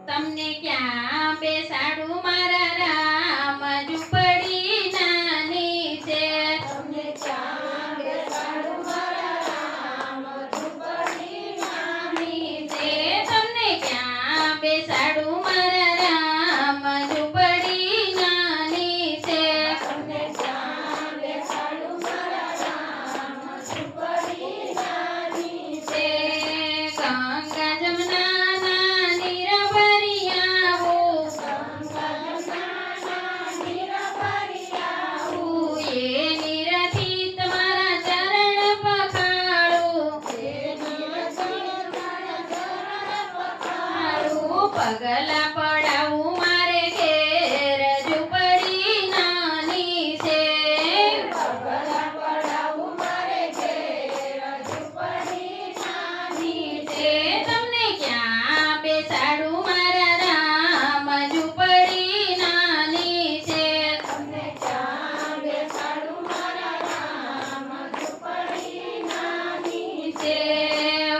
તમને ક્યાં બેસાડું મારા રામ ઝૂંપડી નાની છે. તમને ક્યાં બેસાડું મારા રામ ઝૂંપડી નાની છે તમને ક્યાં બેસાડું મારા રામ ઝૂંપડી નાની છે. તમને ક્યાં બેસાડું મારા રામ ઝૂંપડી નાની છે ગંગા જમનાના નીર ભરી આવું. ગંગા જમનાના નીર ભરી આવું. એ નીરથી તમારા ચરણ પખાળું. એ નીરથી મારા ચરણ પખાળું. પગલા પડાવું મારે ઘેર ઝૂંપડી નાની છે. પગલા પડાવું મારે ઘેર ઝૂંપડી નાની છે તમને ક્યાં બેસાડું મારા રામ ઝૂંપડી નાની છે. તમને ક્યાં બેસાડું મારા રામ ઝૂંપડી નાની છે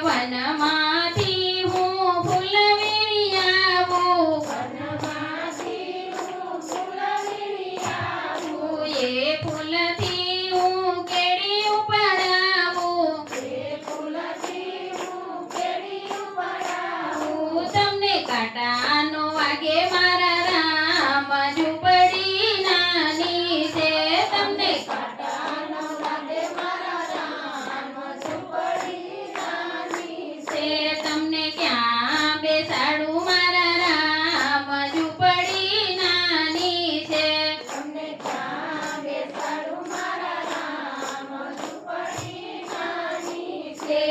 વનમાંથી હું ફૂલ વીણી આવું. વનમાંથી હું ફૂલ વીણી આવું. એ ફૂલથી હું કેડી ઉપડાવું. એ ફૂલથી હું કેડી ઉપડાવું. તમને કાંટાનો વાગે મારા રામ ઝૂંપડી નાની છે. તમને કાંટાનો વાગે મારા રામ ઝૂંપડી નાની છે તમને ક્યાં બેસાડું મારા રામ ઝૂંપડી નાની છે. તમને ક્યાં બેસાડું મારા રામ ઝૂંપડી નાની છે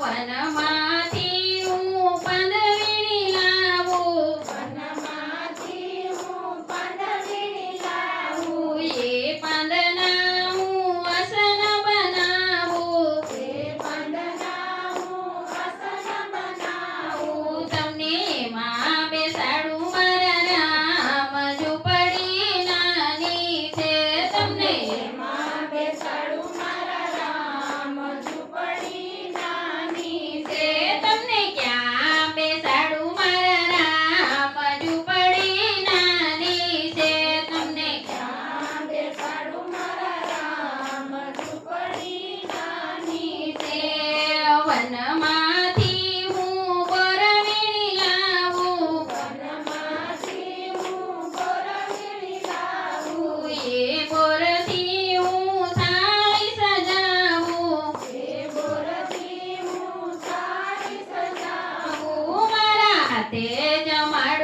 વનમાંથી હું પાંદ વીણી લાવું. વનમાંથી હું પાંદ વીણી લાવું. એ પાંદના હું આસન બનાવું. એ પાંદના હું આસન બનાવું. તમને એમાં બેસાડું મારા રામ ઝૂંપડી નાની છે. તમને એમાં બેસાડું મારા રામ ઝૂંપડી નાની છે તમને ક્યાં બેસાડું મારા રામ ઝૂંપડી નાની છે. તમને ક્યાં બેસાડું મારા રામ ઝૂંપડી નાની છે વનમાંથી હું બોર વીણી લાવું. વનમાંથી હું બોર વીણી લાવું. એ બોરથી હું થાળી સજાવું. એ બોરથી હું થાળી સજાવું. મારા હાથે જમાડું